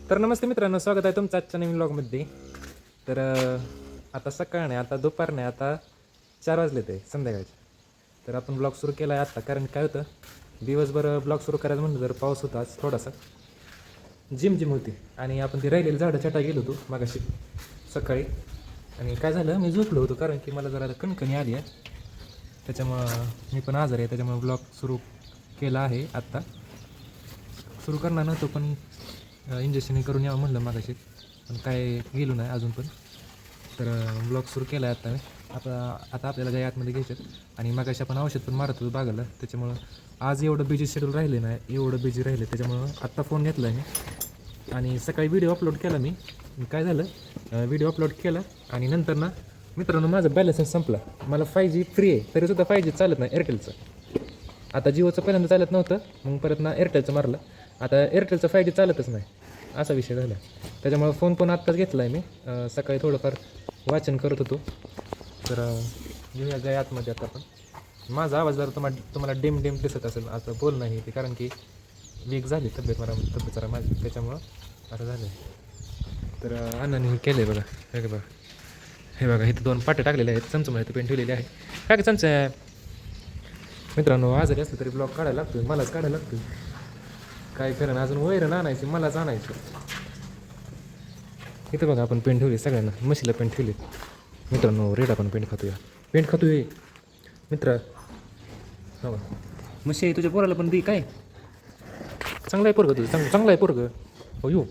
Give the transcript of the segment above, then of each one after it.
तर नमस्ते मित्रांनो, स्वागत आहे तुमचं आजच्या नवीन व्लॉगमध्ये. तर आता सकाळ नाही, आता दुपार नाही, आता 4 वाजले ते संध्याकाळचे. तर आपण ब्लॉग सुरू केला आहे आत्ता, कारण काय होतं, दिवसभर ब्लॉग सुरू करायचं म्हणलं तर पाऊस होता आज थोडासा, जिम होती आणि आपण ती राहिलेली झाडं छाटा गेलो होतो मागाशी सकाळी. आणि काय झालं, मी झोपलो होतो कारण की मला जरा कणकणी आली आहे, त्याच्यामुळं मी पण आजारी आहे, त्याच्यामुळं ब्लॉग सुरू केला आहे आत्ता. सुरू करणार नव्हतो पण इंजेक्शन करून यावं म्हणलं मागाशी, पण काय गेलो नाही अजून पण. तर ब्लॉग सुरू केला आहे आता मी. आता आपल्याला काही आतमध्ये घ्यायच्यात आणि मागाशी आपण औषध पण मारत होतो बागाला, त्याच्यामुळं आज एवढं बिझी शेड्यूल राहिले नाही, एवढं बिझी राहिले, त्याच्यामुळं आत्ता फोन घेतला आहे मी आणि सकाळी व्हिडिओ अपलोड केला मी. काय झालं, व्हिडिओ अपलोड केला आणि नंतर ना मित्रांनो माझा बॅलन्स संपला. मला 5G फ्री आहे तरीसुद्धा 5G चालत नाही एअरटेलचं. आता जिओचं पहिल्यांदा चालत नव्हतं, मग परत ना एअरटेलचं मारलं, आता एअरटेलचं 5G चालतच नाही, असा विषय झाला. त्याच्यामुळं फोन पण आत्ताच घेतला आहे मी. सकाळी थोडंफार वाचन करत होतो. तर घेऊया जाय आतमध्ये आता आपण. माझा आवाज जरा तुम्हाला डेम दिसत असेल, आता बोल नाही ते, कारण की वीक झाली तब्येत जरा माझी, त्याच्यामुळं असं झालं. तर अण्णाने हे केलं आहे बघा, हे बघा इथं 2 पाटे टाकलेले आहेत, चमचम इथं पेन ठेवलेले आहे. काय चमच आहे मित्रांनो, आजारी असलं तरी ब्लॉग काढायला लागतो, मलाच काढायला लागतो. काय करणं, अजून वैरण आणायची, मलाच आणायचं. इथं बघा आपण पेंट ठेवली, सगळ्यांना म्हशीला पेंट ठेवली. मित्रांनो रेड आपण पेंट खातोय मित्र. हो म्हशी आहे तुझ्या पोराला पण दी, काय चांगलं आहे पोरगं तुझं, चांगलं आहे पोरगं. हो येऊ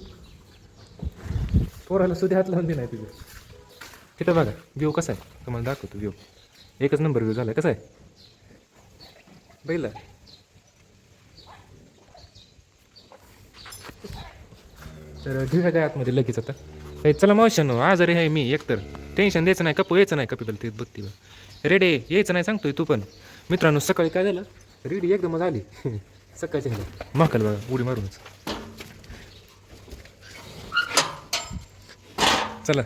पोराला सुद्धा हात लावून दे नाही तुझं. तिथं बघा व्ह्यू कसा आहे, तुम्हाला दाखवतो व्ह्यू. एकच नंबर व्ह्यू झाला, कसा आहे बैला. तर घेऊया काय आतमध्ये लगेच आता. चला मावशांनो, आजारी आहे मी एकतर, टेन्शन द्यायचं नाही, कपू यायचं नाही, कपिबल ते बघती रेडे यायचं नाही सांगतोय तू पण. मित्रांनो सकाळी काय झालं, रेडी एकदमच आली सकाळची माकल बघा उडी मारूनच. चला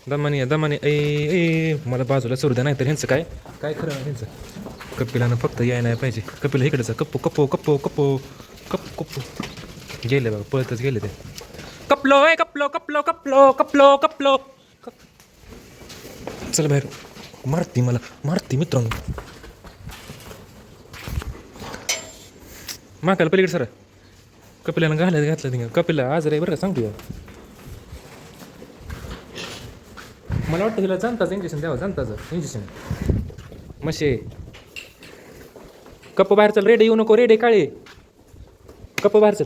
दमाने ए मला बाजूला सोडू द्या, नाही तर ह्यांचं काय खरं नाही ह्यांचं. कपिलानं फक्त याय नाही पाहिजे, कपिला इकडचं कप्पो गेले बघा, पळतच गेले ते. कपलो चल बाहेर, मारती मित्रांनो. माकाला पलीकडे सर, कपिलानं घातलं तिने, कपिला आजार आहे बरं का सांगतो. मला वाटतं तिला जाणताच इंजेक्शन द्यावं, जाणताच इंजेक्शन. मशे कप्प बाहेर चल, रेडे येऊ नको, रेडे काळे कप्प बाहेर चल.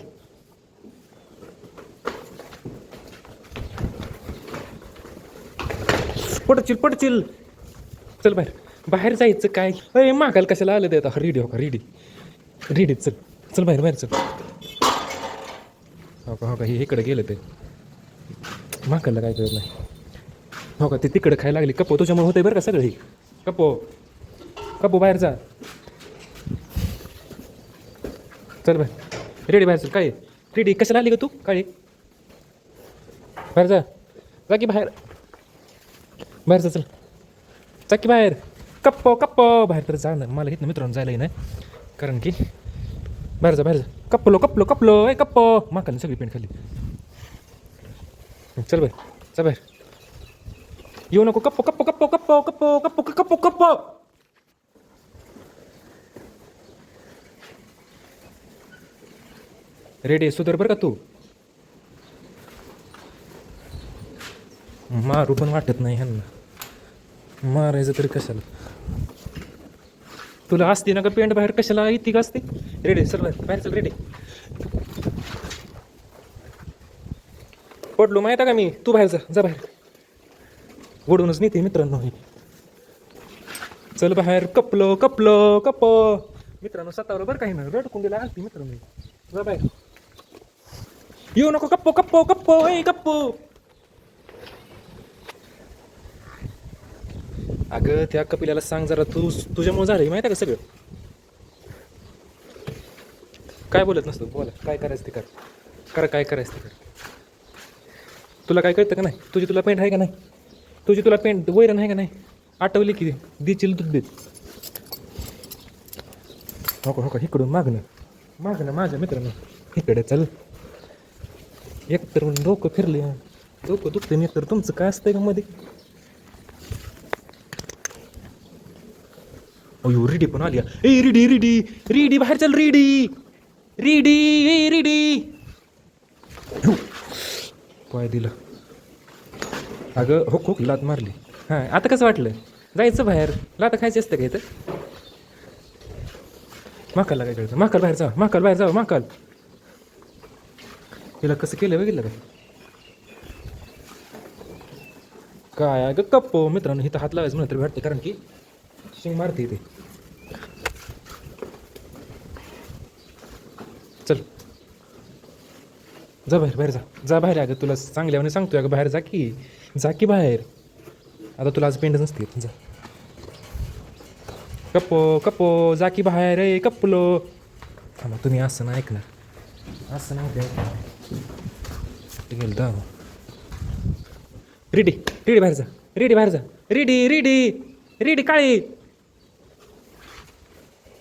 पडचिल चल बाहेर जायचं काय. अरे मागायला कशाला आलं ते आता. रेडी चल बाहेर चल. हो का हे इकडे गेलं ते, मागायला काय कळत नाही. हो का ते तिकडे खायला लागली, कप्पो तुझ्यामुळे होतंय बरं का सगळं हे. कप्पो बाहेर जा, चल बाहेर रेडी बाहेर चल. काय रेडी कशाला आली का तू काळे, बाहेर जा की बाहेर जा चल, जा की बाहेर. कप्पो बाहेर तर जा ना, मला इथं मित्रांनो जायलाही नाही, कारण की बाहेर जा कपलो ए कप्पो. माकाने सगळी पेंट खाली, चल बाहेर जा बाहेर, येऊ नको. कप्पो रेडी सुधर बरं का तू. मारू पण वाटत नाही ह्यांना, मारायचं तरी कशाला. तुला असते ना का पेंट बाहेर, कशाला इथे का असते. रेडी सर बाहेर चल, रेडी पडलो माहिती का मी, तू बाहेर जा बाहेर. ओढूनच नेते मित्रांनो हे. चल बाहेर, कप्पो मित्रांनो. सतावर बरं काही ना, रडकून दिला आलती मित्रांनो. जा बाहेर, येऊ नको. कप्पो ए कप्पो. अगं त्या कपिलाला सांग जरा, तुझ्यामुळे झालं माहिती आहे का सगळं. काय बोलत नसतो, बोला काय करायचं ते कर, काय करायचं ते कर. तुला काय कळतं का नाही, तुला पेंट आहे का नाही, तुला पेंट वैरण आहे का नाही, आठवली की देशील दूध देत. हो का इकडून मागणं माझ्या मित्रांनो, इकडे चल. एकतर डोकं फिरले, डोकं दुखते. एकतर तुमचं काय असतंय का मध्ये? अयो रिडी पण आली. ए रिडी रिडी रिडी बाहेर चल. रिडी रिडी ए रिडी. पाय दिला अगं. हो लात मारली. हां आता कसं वाटलं? जायचं बाहेर. लाता खायची असतं का इथं? महाकालला काय करायचं? महाकाल बाहेर जा. महाकाल बाहेर जावं. महाकाल तिला कसं केलं बघितलं का? काय अगं कप्पो मित्रांनो, इथं हात लावायचं म्हणून तरी वाटते, कारण की शिंग मारते इथे. चल जा बाहेर. बाहेर जा. जा बाहेर. अगं तुला चांगल्याने सांगतोय अगं, बाहेर जा की. जा की बाहेर. आता तुला आज पेंड नसते. जा कप्पो कप्पो जा की बाहेर. रे कप्पलो. थांबा तुम्ही असं नाही ऐकणार. असं नाही गेलं दा. रेडी रेडी बाहेर जा. रेडी बाहेर जा. रेडी रेडी रेडी काळी.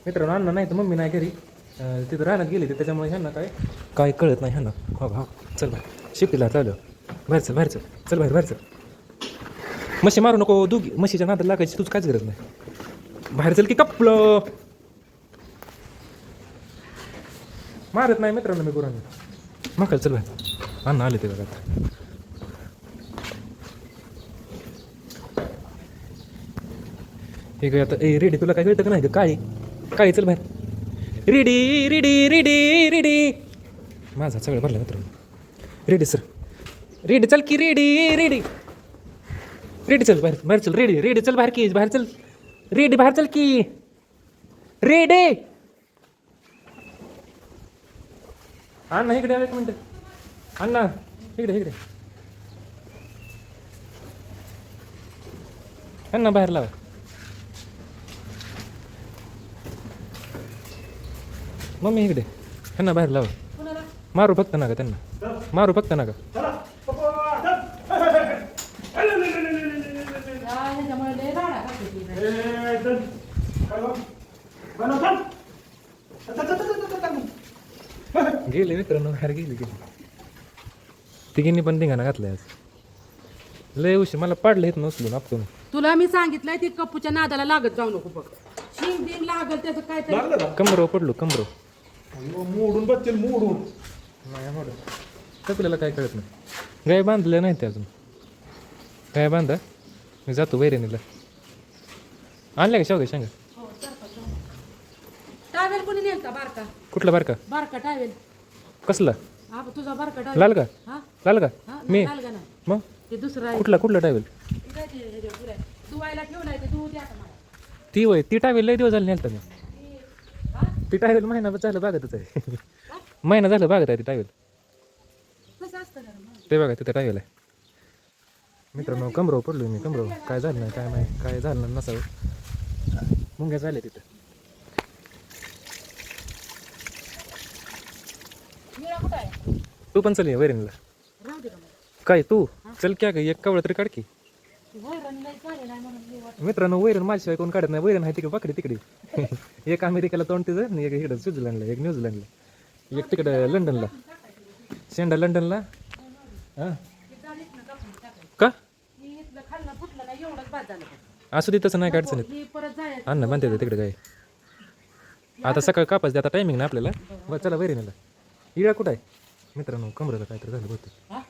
मित्रांनो अण्णा नाही तर मम्मी नाही घरी, तिथं राहण्यात गेली ते, त्याच्यामुळे ह्यांना काय कळत नाही ह्यांना. हो हा चल बाहेर. शिफ्टीला चालू बाहेर चल. बाहेर चल. चल बाहेर. बाहेर चल. म्हशी मारू नको. दुगी म्हशीच्या नादाला लागायची तुझ काहीच गरज नाही. बाहेर चल की कपलं. मारत नाही मित्रांनो मी गुरांना. मग चल बाहेर. अण्णा आले ते बघा. हे काय आता? ए रेडी तुला काय कळतं का नाही? काळी काळी चल बाहेर. Ready ready ready ready. माझा सगळं भरला मित्रांनो. Ready sir. रेडी चल की. रेडी रेडी रेडी चल बाहेर. बाहेर चल. रेडी रेडी चल बाहेर की. बाहेर चल. रेडी बाहेर चल की. रेडी. अण्णा इकडे एक मिनटं. अण्णा इकडे इकडे. अण्णा बाहेर लावा. मम्मी इकडे. ह्यांना बाहेर लावा. मारू फक्त नका त्यांना. मारू फक्त नका. गेले मित्रांनो बाहेर. गेली तिघींनी पण धिंगाणा घातलाय आज. लय उशी मला पाडलं येत नसलो आपण. तुला मी सांगितलंय ती कपूच्या नादाला लागत जाऊ नको बघ. शिंग बिंग लागल त्याचं काय तरी. कमरो पडलो कमरो. मोडून बच्चन मोडून. नाही मोडून. कपिलाला काय कळत नाही. गाय बांधलं नाही ते अजून. गाय बांधा. मी जातो वैरणीला. आणल्या का शेवगा सांगा? टावेल कोणी नेलता बारका? कुठला बारका? बारका टावेल. कसला? हा तुझा बारका टावेल. लाल का? हा लाल का? हा मी लाल का नाही? मग ते दुसरा आहे. कुठला टावेल? धुवायला ठेवलाय ते धुवू द्या का मला? ती वय ती टावेल लय दिवस झाले नेलता मी. हा ती टावेल महिना झालं बागतच आहे. महिना झालं बागत आहे ती टावेल. कसं असतं का रे? ते बघा तिथे टावेल आहे मित्रांनो. कमरो पडलो मी. कमरो काय झालं नाही काय नाही काय झालं नाही नसावं. मुंग्या झाल्या तिथं. निळा कुठं आहे? तू पण चल ये वैरणीला. राहू दे का मला? काय तू चल क्या ग. एक कावळं तरी काढ की. वैरण नाही चालेल आहे म्हणून मी वाटलं. मित्रांनो वैरण माझ्याशिवाय कोण काढत नाही. वैरण आहे तिकडे बाकडे तिकडे. एक अमेरिकेला तोंड तिचं आणि एक इकडं स्वित्झर्लंडला, एक न्यूझीलंडला, एक तिकडं लंडनला. शेंडा लंडनला. हां का ही इथलं खाल्लं फुटलं नाही एवढंच बाद झालं बघ. असू दे तसं नाही काढचं नाही. ही परत जायचं. अन्न म्हणते तिकडे काय. आता सकाळ कापास दे. आता टायमिंग ना आपल्याला. बरं चला वैरणीला. इळा कुठं आहे मित्रांनो? कमरेला काहीतरी झालं होतं. हा?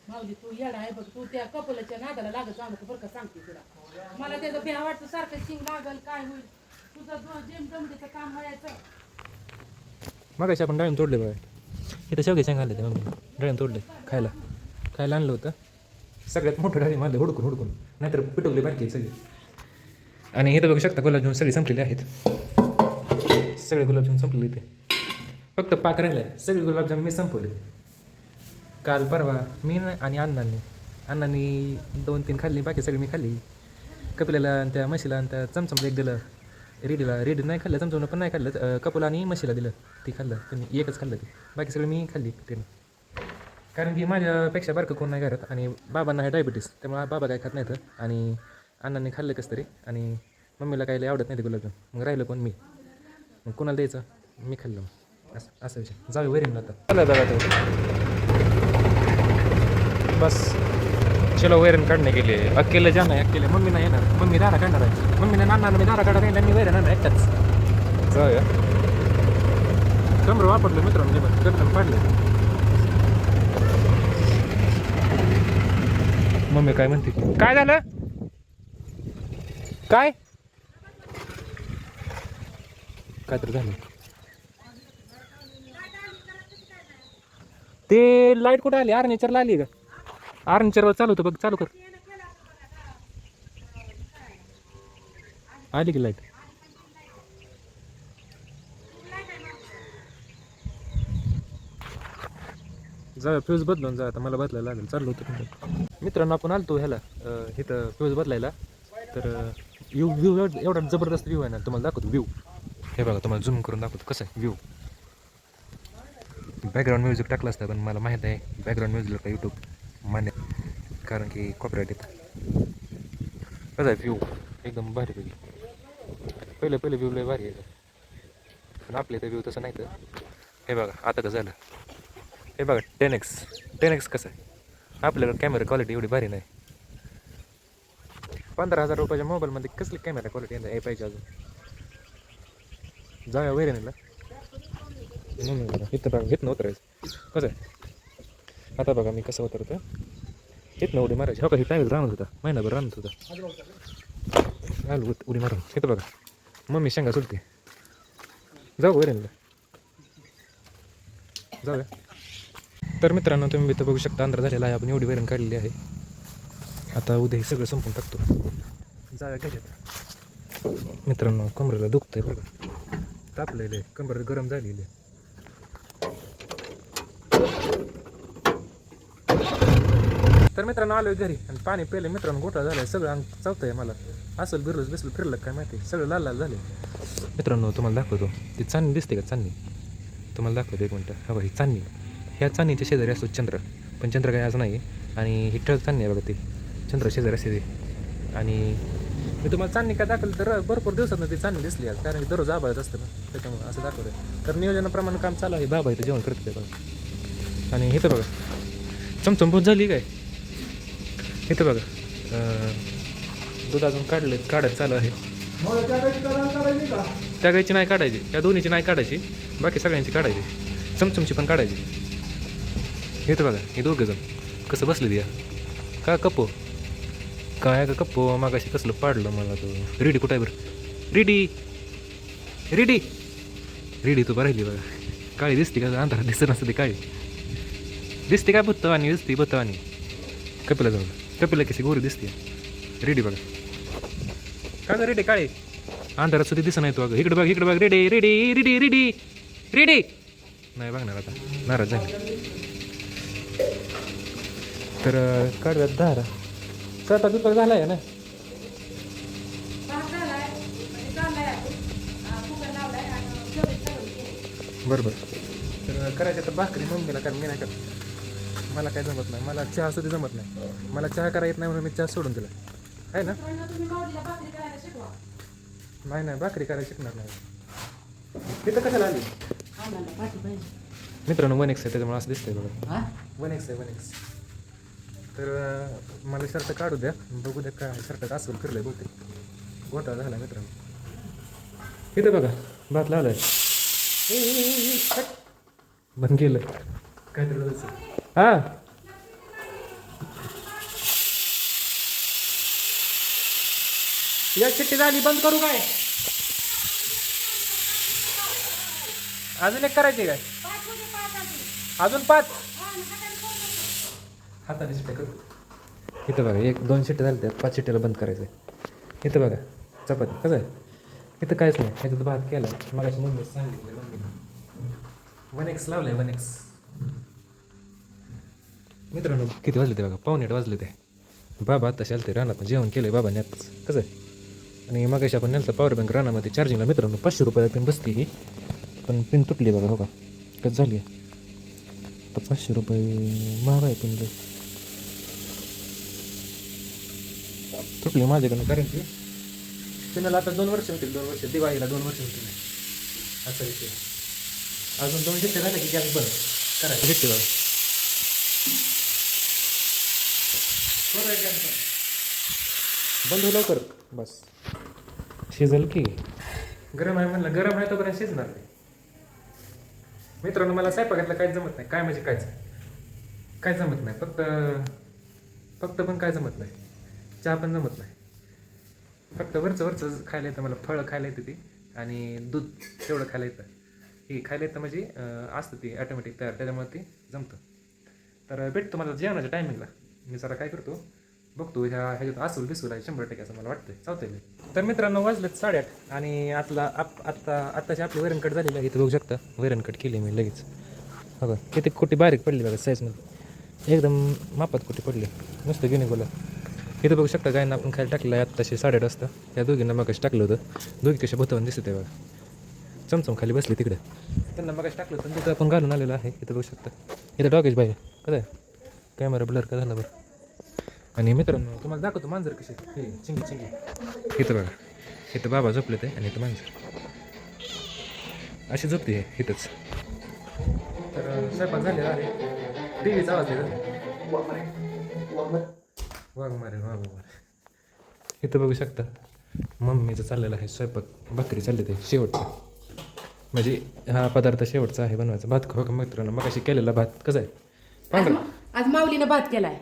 माऊली तू येडा आहे बघ. तू त्या कपलाच्या नादाला लागत जाऊ नको बरं का, सांगते तुला. मला त्याचं भ्या वाटतं सारखं शिंग लागल काय होईल. तुझं जेम जमडीचं काम व्हायचं. मग आपण डाळिंब तोडले बघा. इथं शेवगे शेंग आणले ते मम्मी. डाळिंब तोडले खायला. खायला आणलं होतं. सगळ्यात मोठं डाळिंब आणलं हुडकून हुडकून. नाहीतर पिटवले बारकी सगळी. आणि इथं बघू शकता गुलाबजामुन सगळे संपलेले आहेत. सगळे गुलाबजामुन संपलेले इथे. फक्त पाक राहिला आहे. सगळे गुलाबजामुन मी संपवले काल परवा. मी आणि अण्णांनी 2-3 खाल्ली. बाकी सगळी मी खाल्ली. कपिलाला आणि त्या म्हशीला आणि त्या चमचमला एक दिलं. रेडी नाही खाल्लं. चमचमला पण नाही खाल्लं. कपिला आणि म्हशीला दिलं. ती खाल्लं. पण एकच खाल्लं ती. बाकी सगळी मी खाल्ली त्यानं. कारण की माझ्यापेक्षा बारकं कोण नाही घरात. आणि बाबांना आहे डायबिटीस. त्यामुळे बाबा काय खात नाहीत. आणि अण्णांनी खाल्लं कसं तरी. आणि मम्मीला काही आवडत नाही ते गुलाबजाम. मग राहिलं कोण मी. मग कोणाला द्यायचं? मी खाल्लं. असं विषय. जाऊ वैरण आता. चला बघा बस चलो वैरण काढणे गेले अकेले जाणं आहे अकेले मम्मी नाही येणार मम्मी दारा काढणार आहे मम्मीने नाना मी दारा काढणार आहे मी वैरण आणणार एकटाच जाऊया कमर वापरलं मित्रांनो जेवण कणकण पाडले मम्मी काय म्हणते काय झालं काय काय तर झालं ते लाईट कुठे आली आर्नेचरला आली का आर्नेचरवर चालू होतं बघ चालू कर आली की लाईट जा फ्यूज बदलून जा आता मला बदलायला लागेल चाललो होतं मित्रांनो आपण आलतो ह्याला इथं फ्यूज बदलायला तर व्ह्यू एवढा जबरदस्त व्ह्यू आहे ना तुम्हाला दाखवतो व्ह्यू हे बघा तुम्हाला झूम करून दाखवतो कसं आहे व्ह्यू बॅकग्राऊंड म्युझिक टाकलं असतं पण मला माहीत आहे बॅकग्राऊंड म्युझिकला का यूट्यूब मान्य कारण की कॉपीराईट येतं कसं आहे व्ह्यू एकदम भारी पैकी पहिले व्ह्यू लय भारी आहे पण आपल्या इथं व्ह्यू तसं नाही तर हे बघा आता कसं झालं हे बघा 10x कसं आहे आपल्याकडे कॅमेरा क्वालिटी एवढी भारी नाही 15,000 रुपयाच्या मोबाईलमध्ये कसली कॅमेरा क्वालिटी आहे पाहिजे अजून जाऊया वैरणीला इथं बघा इथनं उतरायचं कसं आहे आता बघा मी कसं उतरतं इथनं उडी मारायची हो का ही टाईल राहत होता महिनाभर राहत होता आलो उडी मारून इथं बघा मम्मी शेंगा सुटते जाऊ वैरणीला जाऊया तर मित्रांनो तुम्ही इथं बघू शकता अंधार झालेला आहे आपण एवढी वैरण काढलेली आहे आता उद्या हे सगळं संपून टाकतो जाऊया घ्यायच्यात मित्रांनो कमरेला दुखतंय बघा तापलेलं आहे कमर गरम झालेली आहे तर मित्रांनो आलोय घरी आणि पाणी पेले मित्रांनो घोटाळा झालाय सगळं अंग चावतंय मला असं बिरलं फिरलं काय माहिती सगळं लाल लाल झाले मित्रांनो तुम्हाला दाखवतो ती चांदणी दिसते का चांदणी तुम्हाला दाखवतो एक मिनटं हा बघा ही चांदणी ह्या चांदणीच्या शेजारी असतो चंद्र पण चंद्र काय आज नाही आणि ही ठळक चांदणी आहे बघा ती चंद्र शेजारी असते ती आणि मी तुम्हाला चांदणी काय दाखवलं तर भरपूर दिवसात ती चांदणी दिसली आज कारण की दररोज आबाळत असतं ना त्याच्यामुळे असं दाखवतं तर नियोजनाप्रमाणे काम चालू आहे बाबा इथं जेवण करते बघा आणि इथं बघा चमचम बहुत झाली काय इथं बघा दूध अजून काढत चालू आहे त्या गायची नाही काढायची त्या दोन्हीची नाही काढायची बाकी सगळ्यांची काढायची चमचमची पण काढायची इथं बघा हे दोघं जण कसं बसले द्या का कप्पो काय का कप्पो मागाशी कसलं पाडलं मला तो रेडी कुठं आहे बरं रेडी तू राहिली बघा काळी दिसते का अंधारात दिसत नसते काळी दिसते काय बुत्तवानी दिसते बुत्तवानी कपिला जाऊन कपिला कशी गोरी दिसते रेडी बघा का ग रेडी काळे अंधारात सुद्धा दिसत नाही तू अगं इकडे बघ रेडी नाही बघणार आता नाराज झाली तर काढव्यात धारा स्वतः दुपार झाला आहे ना बरोबर तर करायचं तर भाकरी मम्मीला कारण मी नाही करत मला काय जमत नाही मला चहा सुद्धा जमत नाही मला चहा करा येत नाही म्हणून मी चहा सोडून दिला आहे ना नाही भाकरी करायला शिकणार नाही तिथं कशाला आली मित्रांनो 1x आहे त्याच्यामुळे असं दिसतंय बघा 1x आहे तर मला शर्ट काढू द्या बघू द्या काय शर्टात अस्वल फिरलंय बहुतेक घोटाळा झाला मित्रांनो इथं बघा भात लावलाय बंद केलं काय तर हा या चिठ्ठी झाली बंद करू काय अजून एक करायची काय अजून 5 हाताने शिट्ट्या करू इथं बघा 1-2 शिट्ट्या झाल्या त्या 5 शिट्ट्याला बंद करायचं आहे इथं बघा चपाती कसं आहे इथं काहीच नाही ह्याच्यात भात केला मग अशी मम्मी सांगितलं मम्मीने 1x लावलंय 1x मित्रांनो किती वाजले ते बघा 7:45 वाजले ते बाबा आता शालते रानात जेवण केलंय बाबाने आताच कसं आहे आणि मग अशी आपण नेलता पॉवर बँक रानामध्ये चार्जिंगला मित्रांनो 500 रुपयाला पिन बसली ही पण पिन तुटली बघा हो का कसं झाली आता 500 रुपये महाग आहे पिन तुटली माझ्याकडनं कारण की पिनाला आता 2 वर्ष होतील 2 वर्ष दिवाळीला 2 वर्ष होतील असा विषय अजून 2 शिट्टे झाले की गॅस बंद करायचं शिट्टे बघा बंद हो लवकर बस. शिजल की गरम आहे म्हणलं, गरम आहे तोपर्यंत शिजणार ते. मित्रांनो मला स्वयंपाकातलं काहीच जमत नाही. काय म्हणजे काय जमत नाही. फक्त पण काय जमत नाही. चहा पण जमत नाही. फक्त वरचं खायला येतं मला. फळं खायला येतं ती आणि दूध तेवढं खायला येतं. ही खायला येतं म्हणजे असतं ती ॲटोमॅटिक तयार, त्याच्यामुळे ती जमतं. तर भेटतो मला जेवणाच्या टायमिंगला. मी जरा काय करतो बघतो ह्याच्यात असूल बिसूल आहे 100% असं मला वाटतं. चालतंय. तर मित्रांनो वाजलेत 8:30 आणि आत्ताची आपली वैरणकट झालेली आहे. इथं बघू शकता वैरणकट केली मी लगेच. बघा किती कुठे बारीक पडली बघा साईजमध्ये, एकदम मापात कुठे पडली नुसतं घेऊन बोला. इथं बघू शकता गायना आपण खायला टाकलं आहे आत्ताशी 8:30 वाजता. या दोघींना मग टाकलं होतं. दोघी कशा भोतावून दिसत आहे बघा, चमचम खाली बसली तिकडे. त्यांना मग टाकलं होतं तिथं आपण घालून आलेलं आहे. इथं बघू शकता. इथं डॉगेश बाई कसं आहे, कॅमेरा ब्लर का झाला बरं. आणि मित्रांनो तुम्हाला दाखवतो मांजर कशी हे चिंगी. इथं बघा, इथं बाबा झोपले ते आणि इथं मांजर अशी झोपते आहे इथंच. तर स्वयंपाक झालेला आहे. टीव्हीचा आवाज आहे वाघ मारे. इथं बघू शकता मम्मीचं चाललेलं आहे स्वयंपाक. भाकरी चालले ते शेवटचं, म्हणजे हा पदार्थ शेवटचा आहे बनवायचा. भात खाऊ का मित्रांनो? मग अशी केलेला भात कसा आहे पांढरा. आज माऊलीनं भात केलाय.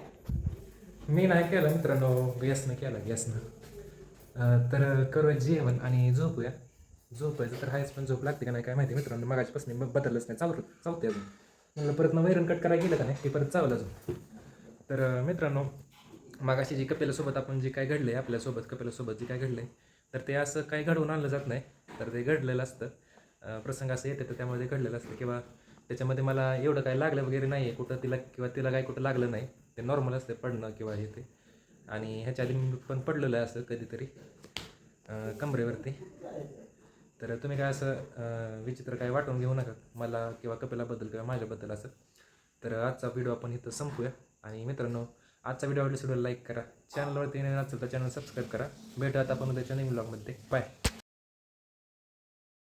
मी नाही केला मित्रांनो, गॅसनं केला गॅसनं. तर करूया जेवण आणि झोपूया. झोपायचं तर आहेच, पण झोप लागते का नाही काय माहिती मित्रांनो. मगाचपासून मग बदललंच नाही, चावते अजून. म्हणलं परत मग वैरण कट करायला गेलं का नाही ते परत चावलं अजून. तर मित्रांनो मागाशी जी कपिलासोबत आपण जे काय घडलं आहे आपल्यासोबत, कपिलासोबत जे काय घडलं आहे, तर ते असं काही घडवून आणलं जात नाही. तर ते घडलेलं असतं. प्रसंग असं येतं तर त्यामध्ये घडलेलं असतं, किंवा त्याच्यामध्ये मला एवढं काय लागलं वगैरे नाही आहे कुठं तिला, किंवा तिला काय कुठं लागलं नाही. ते नॉर्मल असते पडणं किंवा हे ते. आणि ह्याच्या आधी मी पण पडलेलं आहे असं कधीतरी कमरेवरती. तर तुम्ही काय असं विचित्र काय वाटून घेऊ नका मला किंवा कपिलाबद्दल किंवा माझ्याबद्दल असं. तर आजचा व्हिडिओ आपण इथं संपूया. आणि मित्रांनो आजचा व्हिडिओ आवडल्यास लाईक करा. चॅनलवरती नवीन असेल तर चॅनल सबस्क्राईब करा. भेटूयात आपण उद्याच्या नवीन व्लॉगमध्ये. बाय.